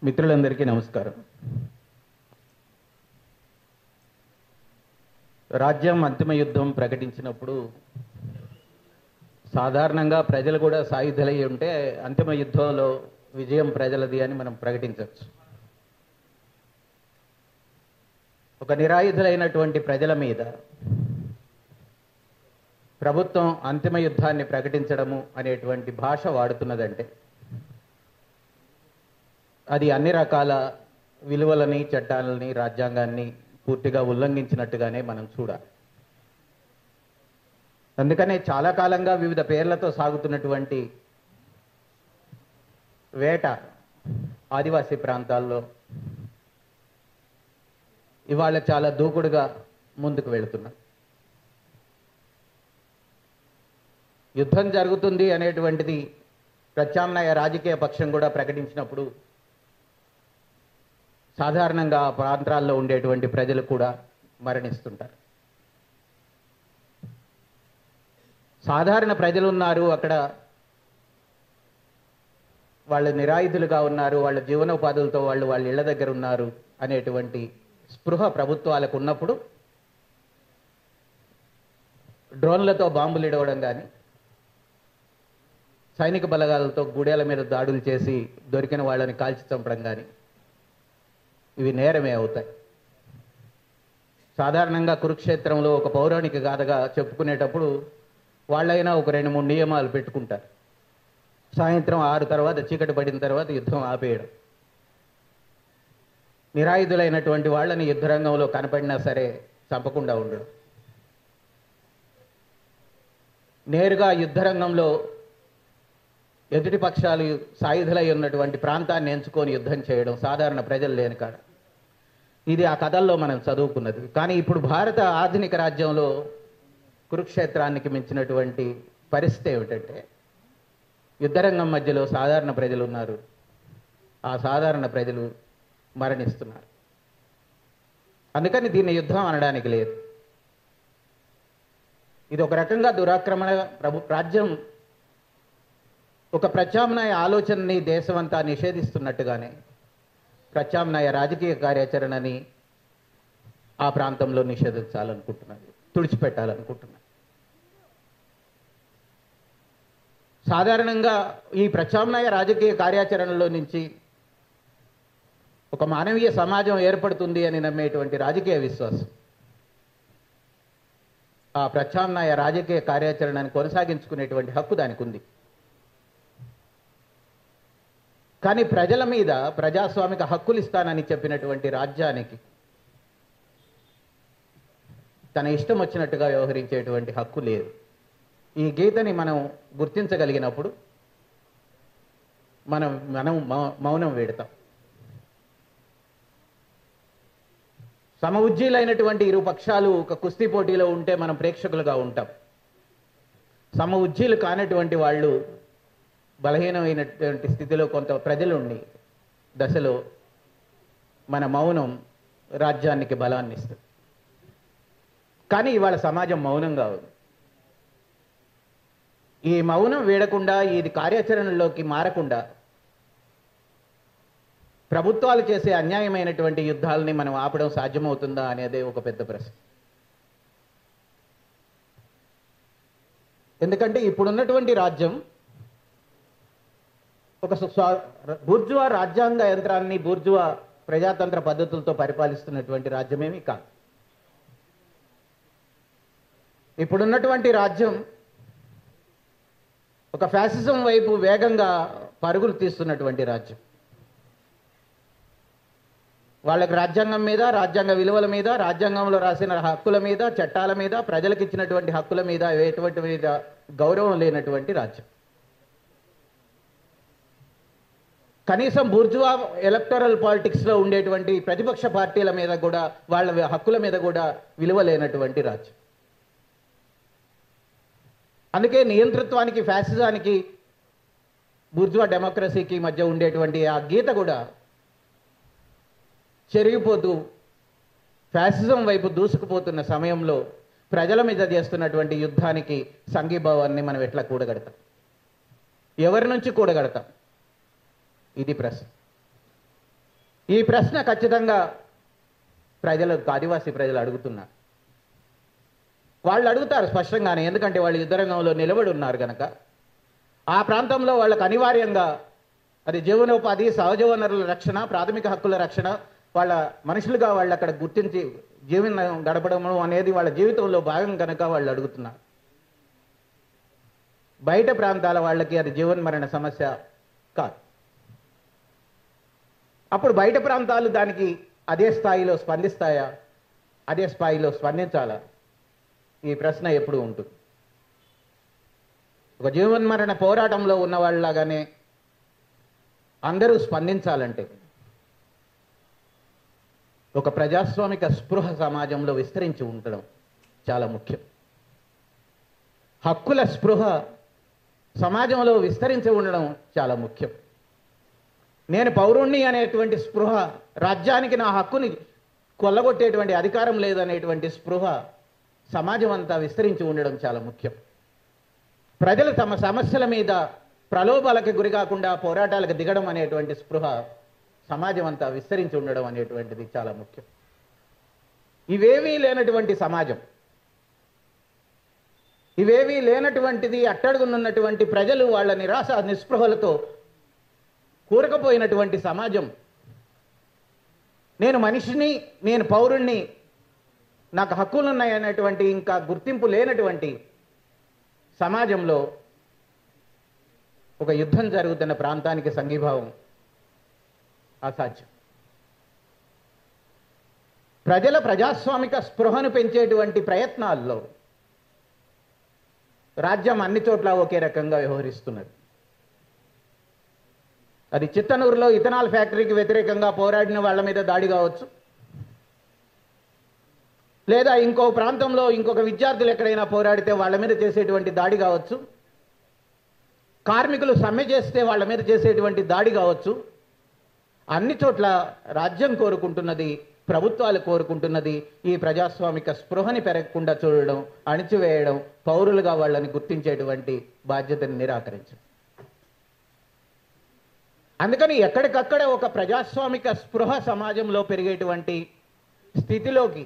మిత్రులందరికీ నమస్కారం. రాజ్యం అంతిమ యుద్ధం ప్రకటించినప్పుడు సాధారణంగా ప్రజలు కూడా సాయుధులై ఉంటే అంతిమ యుద్ధంలో విజయం ప్రజలది అని మనం ప్రకటించవచ్చు. ఒక నిరాయుధులైనటువంటి ప్రజల మీద ప్రభుత్వం అంతిమ యుద్ధాన్ని ప్రకటించడము అనేటువంటి భాష వాడుతున్నదంటే అది అన్ని రకాల విలువలని, చట్టాలని, రాజ్యాంగాన్ని పూర్తిగా ఉల్లంఘించినట్టుగానే మనం చూడాలి. అందుకనే చాలా కాలంగా వివిధ పేర్లతో సాగుతున్నటువంటి వేట ఆదివాసీ ప్రాంతాల్లో ఇవాళ చాలా దూకుడుగా ముందుకు వెళుతున్నాం. యుద్ధం జరుగుతుంది అనేటువంటిది ప్రత్యామ్నాయ రాజకీయ పక్షం కూడా ప్రకటించినప్పుడు సాధారణంగా ఆ ప్రాంతాల్లో ఉండేటువంటి ప్రజలు కూడా మరణిస్తుంటారు. సాధారణ ప్రజలు ఉన్నారు అక్కడ, వాళ్ళు నిరాయుధులుగా ఉన్నారు, వాళ్ళ జీవనోపాధులతో వాళ్ళు వాళ్ళ ఇళ్ల దగ్గర ఉన్నారు అనేటువంటి స్పృహ ప్రభుత్వాలకు ఉన్నప్పుడు డ్రోన్లతో బాంబులు ఇడవడం కానీ, సైనిక బలగాలతో గుడేల మీద దాడులు చేసి దొరికిన వాళ్ళని కాల్చి చంపడం కానీ ఇవి నేరమే అవుతాయి. సాధారణంగా కురుక్షేత్రంలో ఒక పౌరాణిక గాథగా చెప్పుకునేటప్పుడు వాళ్ళైనా ఒక 2-3 నియమాలు పెట్టుకుంటారు. సాయంత్రం 6 తర్వాత, చీకటి పడిన తర్వాత యుద్ధం ఆపేయడం, నిరాయుధులైనటువంటి వాళ్ళని యుద్ధరంగంలో కనపడినా సరే చంపకుండా ఉండడం, నేరుగా యుద్ధరంగంలో ఎదుటి పక్షాలు సాయుధులై ఉన్నటువంటి ప్రాంతాన్ని ఎంచుకొని యుద్ధం చేయడం, సాధారణ ప్రజలు లేని కాడ. ఇది ఆ కథల్లో మనం చదువుకున్నది. కానీ ఇప్పుడు భారత ఆధునిక రాజ్యంలో కురుక్షేత్రానికి మించినటువంటి పరిస్థితి ఏమిటంటే యుద్ధరంగం మధ్యలో సాధారణ ప్రజలు ఉన్నారు, ఆ సాధారణ ప్రజలు మరణిస్తున్నారు. అందుకని దీన్ని యుద్ధం అనడానికి లేదు. ఇది ఒక రకంగా దురాక్రమణ. రాజ్యం ఒక ప్రత్యామ్నాయ ఆలోచనని దేశమంతా నిషేధిస్తున్నట్టుగానే ప్రత్యామ్నాయ రాజకీయ కార్యాచరణని ఆ ప్రాంతంలో నిషేధించాలనుకుంటున్నది, తుడిచిపెట్టాలనుకుంటున్నది. సాధారణంగా ఈ ప్రత్యామ్నాయ రాజకీయ కార్యాచరణలో నుంచి ఒక మానవీయ సమాజం ఏర్పడుతుంది అని నమ్మేటువంటి రాజకీయ విశ్వాసం ఆ ప్రత్యామ్నాయ రాజకీయ కార్యాచరణని కొనసాగించుకునేటువంటి హక్కు దానికి ఉంది. కానీ ప్రజల మీద ప్రజాస్వామిక హక్కులు ఇస్తానని చెప్పినటువంటి రాజ్యానికి తన ఇష్టం వచ్చినట్టుగా వ్యవహరించేటువంటి హక్కు లేదు. ఈ గీతని మనం గుర్తించగలిగినప్పుడు మనం మౌనం వీడతాం. సమఉజ్జీలైనటువంటి ఇరు పక్షాలు ఒక కుస్తీ పోటీలో ఉంటే మనం ప్రేక్షకులుగా ఉంటాం. సమఉజ్జీలు కానటువంటి వాళ్ళు బలహీనమైనటువంటి స్థితిలో కొంత ప్రజలుండి దశలో మన మౌనం రాజ్యానికి బలాన్ని ఇస్తుంది. కానీ ఇవాళ సమాజం మౌనంగా ఉంది. ఈ మౌనం వీడకుండా, ఇది కార్యాచరణలోకి మారకుండా ప్రభుత్వాలు చేసే అన్యాయమైనటువంటి యుద్ధాలని మనం ఆపడం సాధ్యమవుతుందా అనేదే ఒక పెద్ద ప్రశ్న. ఎందుకంటే ఇప్పుడున్నటువంటి రాజ్యం ఒక బూర్జువా రాజ్యాంగ యంత్రాన్ని, బూర్జువా ప్రజాతంత్ర పద్ధతులతో పరిపాలిస్తున్నటువంటి రాజ్యమేమీ కాదు. ఇప్పుడున్నటువంటి రాజ్యం ఒక ఫ్యాసిజం వైపు వేగంగా పరుగులు తీస్తున్నటువంటి రాజ్యం. వాళ్ళకి రాజ్యాంగం మీద, రాజ్యాంగ విలువల మీద, రాజ్యాంగంలో రాసిన హక్కుల మీద, చట్టాల మీద, ప్రజలకు ఇచ్చినటువంటి హక్కుల మీద ఎటువంటి మీద గౌరవం లేనటువంటి రాజ్యం. కనీసం బూర్జువా ఎలక్టరల్ పాలిటిక్స్లో ఉండేటువంటి ప్రతిపక్ష పార్టీల మీద కూడా, వాళ్ళ హక్కుల మీద కూడా విలువ లేనటువంటి రాజ్యం. అందుకే నియంతృత్వానికి, ఫ్యాసిజానికి, బూర్జువా డెమోక్రసీకి మధ్య ఉండేటువంటి ఆ గీత కూడా చెరిగిపోతూ ఫ్యాసిజం వైపు దూసుకుపోతున్న సమయంలో ప్రజల మీద చేస్తున్నటువంటి యుద్ధానికి సంఘీభావాన్ని మనం ఎట్లా కూడగడతాం? ఎవరి నుంచి కూడగడతాం? ఇది ప్రశ్న. ఈ ప్రశ్న ఖచ్చితంగా ఆదివాసీ ప్రజలు అడుగుతున్నారు. వాళ్ళు అడుగుతారు స్పష్టంగానే, ఎందుకంటే వాళ్ళు యుద్ధ రంగంలో నిలబడి ఉన్నారు కనుక. ఆ ప్రాంతంలో వాళ్ళకు అనివార్యంగా అది జీవనోపాధి, సహజ వనరుల రక్షణ, ప్రాథమిక హక్కుల రక్షణ, వాళ్ళ మనుషులుగా వాళ్ళు అక్కడ గుర్తించి జీవనం గడపడం అనేది వాళ్ళ జీవితంలో భాగం కనుక వాళ్ళు అడుగుతున్నారు. బయట ప్రాంతాల వాళ్ళకి అది జీవన్మరణ సమస్య కాదు. అప్పుడు బయట ప్రాంతాలు దానికి అదే స్థాయిలో స్పందిస్తాయా, అదే స్థాయిలో స్పందించాలా? ఈ ప్రశ్న ఎప్పుడు ఉంటుంది. ఒక జీవన్మరణ పోరాటంలో ఉన్న వాళ్ళలాగానే అందరూ స్పందించాలంటే ఒక ప్రజాస్వామిక స్పృహ సమాజంలో విస్తరించి ఉండడం చాలా ముఖ్యం. హక్కుల స్పృహ సమాజంలో విస్తరించి ఉండడం చాలా ముఖ్యం. నేను పౌరుణ్ణి అనేటువంటి స్పృహ, రాజ్యానికి నా హక్కుని కొల్లగొట్టేటువంటి అధికారం లేదనేటువంటి స్పృహ సమాజం అంతా విస్తరించి ఉండడం చాలా ముఖ్యం. ప్రజలు తమ సమస్యల మీద ప్రలోభాలకు గురి కాకుండా పోరాటాలకు దిగడం అనేటువంటి స్పృహ సమాజం అంతా విస్తరించి ఉండడం అనేటువంటిది చాలా ముఖ్యం. ఇవేవీ లేనటువంటి సమాజం, ఇవేవీ లేనటువంటిది, అట్టడుగునున్నటువంటి ప్రజలు వాళ్ళ నిరాశ నిస్పృహలతో కూరకపోయినటువంటి సమాజం, నేను మనిషిని, నేను పౌరుణ్ణి, నాకు హక్కులు ఉన్నాయనేటువంటి ఇంకా గుర్తింపు లేనటువంటి సమాజంలో ఒక యుద్ధం జరుగుతున్న ప్రాంతానికి సంఘీభావం అసాధ్యం. ప్రజల ప్రజాస్వామిక స్పృహను పెంచేటువంటి ప్రయత్నాల్లో రాజ్యం అన్ని చోట్ల ఒకే రకంగా వ్యవహరిస్తున్నది. అది చిత్తనూరులో ఇథనాల్ ఫ్యాక్టరీకి వ్యతిరేకంగా పోరాడిన వాళ్ళ మీద దాడి కావచ్చు, లేదా ఇంకో ప్రాంతంలో ఇంకొక విద్యార్థులు ఎక్కడైనా పోరాడితే వాళ్ళ మీద చేసేటువంటి దాడి కావచ్చు, కార్మికులు సమ్మె చేస్తే వాళ్ళ మీద చేసేటువంటి దాడి కావచ్చు. అన్ని చోట్ల రాజ్యం కోరుకుంటున్నది, ప్రభుత్వాలు కోరుకుంటున్నది ఈ ప్రజాస్వామిక స్పృహని పెరగకుండా చూడడం, అణిచివేయడం, పౌరులుగా వాళ్ళని గుర్తించేటువంటి బాధ్యతను నిరాకరించడం. అందుకని ఎక్కడికక్కడ ఒక ప్రజాస్వామిక స్పృహ సమాజంలో పెరిగేటువంటి స్థితిలోకి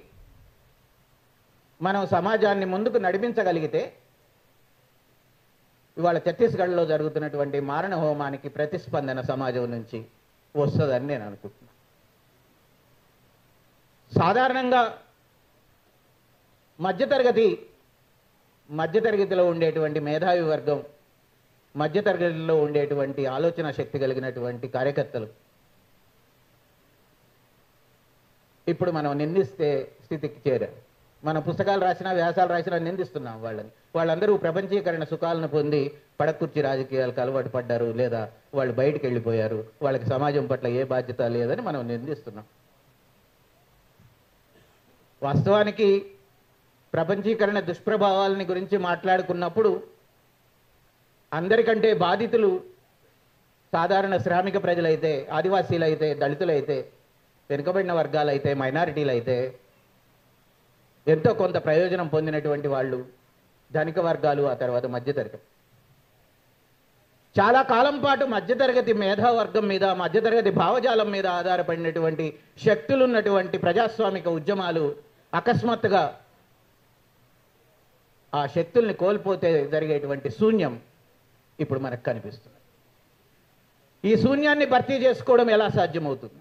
మనం సమాజాన్ని ముందుకు నడిపించగలిగితే ఇవాళ ఛత్తీస్గఢ్లో జరుగుతున్నటువంటి మారణ హోమానికి ప్రతిస్పందన సమాజం నుంచి వస్తుందని నేను అనుకుంటున్నాను. సాధారణంగా మధ్యతరగతిలో ఉండేటువంటి మేధావి వర్గం, మధ్యతరగతిలో ఉండేటువంటి ఆలోచన శక్తి కలిగినటువంటి కార్యకర్తలు ఇప్పుడు మనం నిందిస్తే స్థితికి చేరారు. మనం పుస్తకాలు రాసినా, వ్యాసాలు రాసినా నిందిస్తున్నాం వాళ్ళని. వాళ్ళందరూ ప్రపంచీకరణ సుఖాలను పొంది పడకుర్చి రాజకీయాలకు అలవాటు పడ్డారు, లేదా వాళ్ళు బయటికి వెళ్ళిపోయారు, వాళ్ళకి సమాజం పట్ల ఏ బాధ్యత లేదని మనం నిందిస్తున్నాం. వాస్తవానికి ప్రపంచీకరణ దుష్ప్రభావాలని గురించి మాట్లాడుకున్నప్పుడు అందరికంటే బాధితులు సాధారణ శ్రామిక ప్రజలైతే, ఆదివాసీలైతే, దళితులైతే, వెనుకబడిన వర్గాలైతే, మైనారిటీలైతే, ఎంతో కొంత ప్రయోజనం పొందినటువంటి వాళ్ళు ధనిక వర్గాలు, ఆ తర్వాత మధ్యతరగతి. చాలా కాలం పాటు మధ్యతరగతి మేధావర్గం మీద, మధ్యతరగతి భావజాలం మీద ఆధారపడినటువంటి శక్తులున్నటువంటి ప్రజాస్వామిక ఉద్యమాలు అకస్మాత్తుగా ఆ శక్తుల్ని కోల్పోతే జరిగేటువంటి శూన్యం ఇప్పుడు మనకు కనిపిస్తుంది. ఈ శూన్యాన్ని భర్తీ చేసుకోవడం ఎలా సాధ్యమవుతుంది?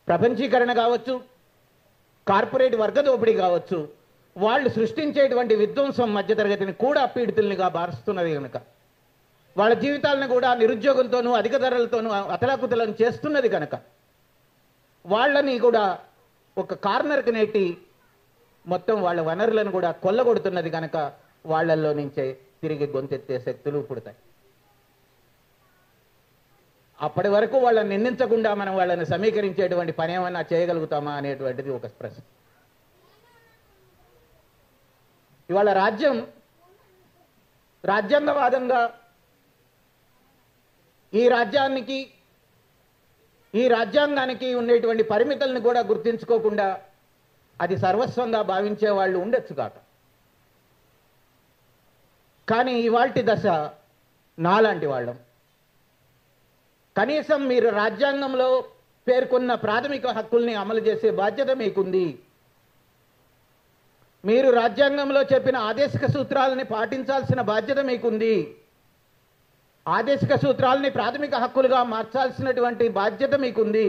ప్రపంచీకరణ కావచ్చు, కార్పొరేట్ వర్గ దోపిడీ కావచ్చు, వాళ్ళు సృష్టించేటువంటి విధ్వంసం మధ్యతరగతిని కూడా పీడితుల్నిగా మారుస్తున్నది కనుక, వాళ్ళ జీవితాలను కూడా నిరుద్యోగంతోనూ అధిక ధరలతోనూ అతలాకుతలను చేస్తున్నది కనుక, వాళ్ళని కూడా ఒక కార్నర్కి నెట్టి మొత్తం వాళ్ళ వనరులను కూడా కొల్లగొడుతున్నది కనుక వాళ్ళల్లో నుంచే తిరిగి గొంతెత్తే శక్తులు పుడతాయి. అప్పటి వరకు వాళ్ళని నిందించకుండా మనం వాళ్ళని సమీకరించేటువంటి పని ఏమన్నా చేయగలుగుతామా అనేటువంటిది ఒక ప్రశ్న. ఇవాళ రాజ్యాంగవాదంగా ఈ రాజ్యాంగానికి ఉండేటువంటి పరిమితులను కూడా గుర్తించుకోకుండా అది సర్వస్వంగా భావించే వాళ్ళు ఉండొచ్చు కాక. కానీ ఇవాల్టి దశ నాలాంటి వాళ్ళం కనీసం మీరు రాజ్యాంగంలో పేర్కొన్న ప్రాథమిక హక్కుల్ని అమలు చేసే బాధ్యత మీకుంది. మీరు రాజ్యాంగంలో చెప్పిన ఆదేశిక సూత్రాలని పాటించాల్సిన బాధ్యత మీకుంది. ఆదేశిక సూత్రాలని ప్రాథమిక హక్కులుగా మార్చాల్సినటువంటి బాధ్యత మీకుంది.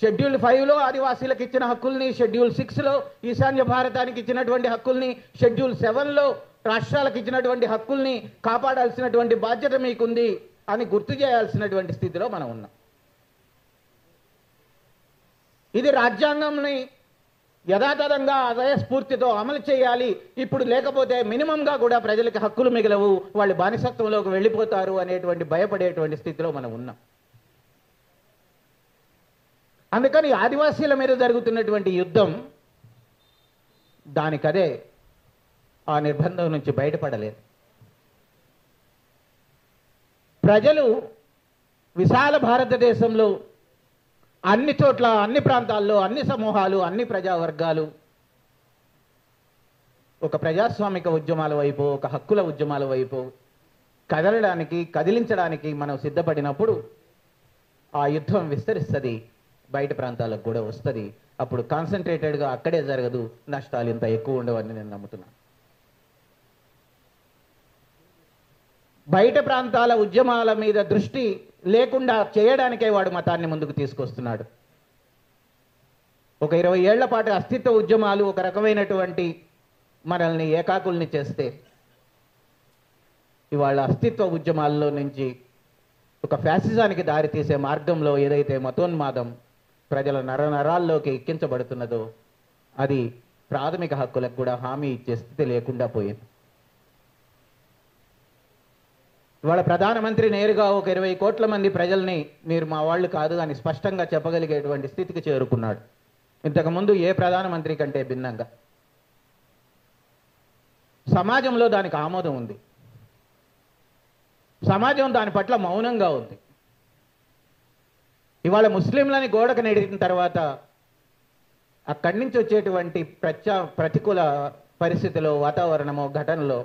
షెడ్యూల్ 5లో ఆదివాసీలకు ఇచ్చిన హక్కుల్ని, షెడ్యూల్ 6లో ఈశాన్య భారతానికి ఇచ్చినటువంటి హక్కుల్ని, షెడ్యూల్ 7లో రాష్ట్రాలకు ఇచ్చినటువంటి హక్కుల్ని కాపాడాల్సినటువంటి బాధ్యత మీకుంది అని గుర్తు చేయాల్సినటువంటి స్థితిలో మనం ఉన్నాం. ఇది రాజ్యాంగంని యథాతథంగా అదే స్ఫూర్తితో అమలు చేయాలి. ఇప్పుడు లేకపోతే మినిమంగా కూడా ప్రజలకు హక్కులు మిగలవు, వాళ్ళు బానిసత్వంలోకి వెళ్ళిపోతారు అనేటువంటి భయపడేటువంటి స్థితిలో మనం ఉన్నాం. అందుకని ఆదివాసీల మీద జరుగుతున్నటువంటి యుద్ధం దానికదే ఆ నిర్బంధం నుంచి బయటపడలేదు. ప్రజలు విశాల భారతదేశంలో అన్ని చోట్ల, అన్ని ప్రాంతాల్లో, అన్ని సమూహాలు, అన్ని ప్రజావర్గాలు ఒక ప్రజాస్వామిక ఉద్యమాల వైపు, ఒక హక్కుల ఉద్యమాల వైపు కదలడానికి, కదిలించడానికి మనం సిద్ధపడినప్పుడు ఆ యుద్ధం విస్తరిస్తుంది, బయట ప్రాంతాలకు కూడా వస్తుంది. అప్పుడు కాన్సన్ట్రేటెడ్గా అక్కడే జరగదు, నష్టాలు ఇంత ఎక్కువ ఉండవని నేను నమ్ముతున్నాను. బయట ప్రాంతాల ఉద్యమాల మీద దృష్టి లేకుండా చేయడానికే వాడు మతాన్ని ముందుకు తీసుకొస్తున్నాడు. ఒక 20 ఏళ్ల పాటు అస్తిత్వ ఉద్యమాలు ఒక రకమైనటువంటి మనల్ని ఏకాకుల్ని చేస్తే, ఇవాళ అస్తిత్వ ఉద్యమాల్లో నుంచి ఒక ఫ్యాసిజానికి దారితీసే మార్గంలో ఏదైతే మతోన్మాదం ప్రజల నరనరాల్లోకి ఎక్కించబడుతున్నదో అది ప్రాథమిక హక్కులకు కూడా హామీ ఇచ్చే స్థితి లేకుండా పోయింది. ఇవాళ ప్రధానమంత్రి నేరుగా ఒక 20 కోట్ల మంది ప్రజల్ని మీరు మా వాళ్ళు కాదు అని స్పష్టంగా చెప్పగలిగేటువంటి స్థితికి చేరుకున్నాడు. ఇంతకుముందు ఏ ప్రధానమంత్రి కంటే భిన్నంగా సమాజంలో దానికి ఆమోదం ఉంది. సమాజం దాని పట్ల మౌనంగా ఉంది. ఇవాళ ముస్లింలని గోడకు నెడిన తర్వాత అక్కడి నుంచి వచ్చేటువంటి ప్రతికూల పరిస్థితిలో, వాతావరణమో, ఘటనలో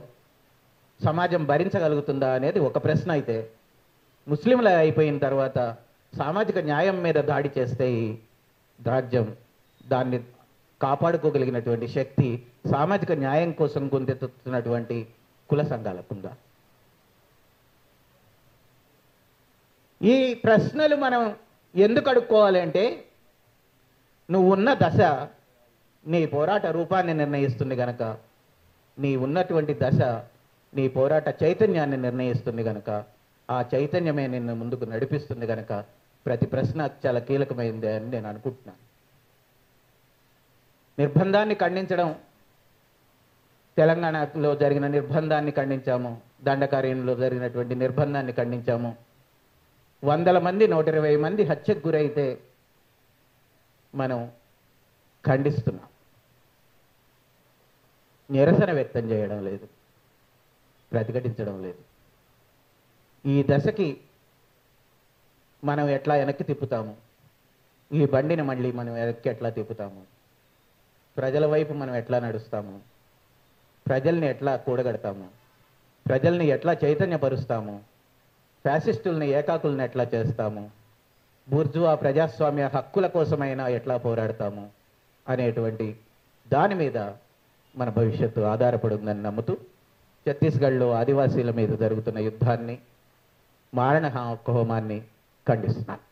సమాజం భరించగలుగుతుందా అనేది ఒక ప్రశ్న అయితే, ముస్లింల అయిపోయిన తర్వాత సామాజిక న్యాయం మీద దాడి చేస్తే ఈ రాజ్యం దాన్ని కాపాడుకోగలిగినటువంటి శక్తి సామాజిక న్యాయం కోసం గొంతెత్తుతున్నటువంటి కుల సంఘాలకుందా? ఈ ప్రశ్నలు మనం ఎందుకు అడుక్కోవాలి అంటే, నువ్వు ఉన్న దశ నీ పోరాట రూపాన్ని నిర్ణయిస్తుంది కనుక, నీ ఉన్నటువంటి దశ నీ పోరాట చైతన్యాన్ని నిర్ణయిస్తుంది కనుక, ఆ చైతన్యమే నిన్ను ముందుకు నడిపిస్తుంది కనుక ప్రతి ప్రశ్న చాలా కీలకమైంది అని నేను అనుకుంటున్నాను. నిర్బంధాన్ని ఖండించడం, తెలంగాణలో జరిగిన నిర్బంధాన్ని ఖండించాము, దండకార్యంలో జరిగినటువంటి నిర్బంధాన్ని ఖండించాము. 100 మంది 120 మంది హత్యకు గురైతే మనం ఖండిస్తున్నాం, నిరసన వ్యక్తం చేయడం లేదు, ప్రతిఘటించడం లేదు. ఈ దశకి మనం ఎట్లా వెనక్కి తిప్పుతాము, ఈ బండిని మళ్ళీ మనం వెనక్కి ఎట్లా తిప్పుతాము, ప్రజల వైపు మనం ఎట్లా నడుస్తాము, ప్రజల్ని ఎట్లా కూడగడతాము, ప్రజల్ని ఎట్లా చైతన్యపరుస్తాము, ఫ్యాసిస్టుల్ని ఏకాకుల్ని ఎట్లా చేస్తాము, బూర్జువా ప్రజాస్వామ్య హక్కుల కోసమైనా ఎట్లా పోరాడతాము అనేటువంటి దాని మీద మన భవిష్యత్తు ఆధారపడి ఉందని నమ్ముతూ, ఛత్తీస్గఢ్లో ఆదివాసీల మీద జరుగుతున్న యుద్ధాన్ని, మారణ హోమాన్ని ఖండిస్తున్నాను.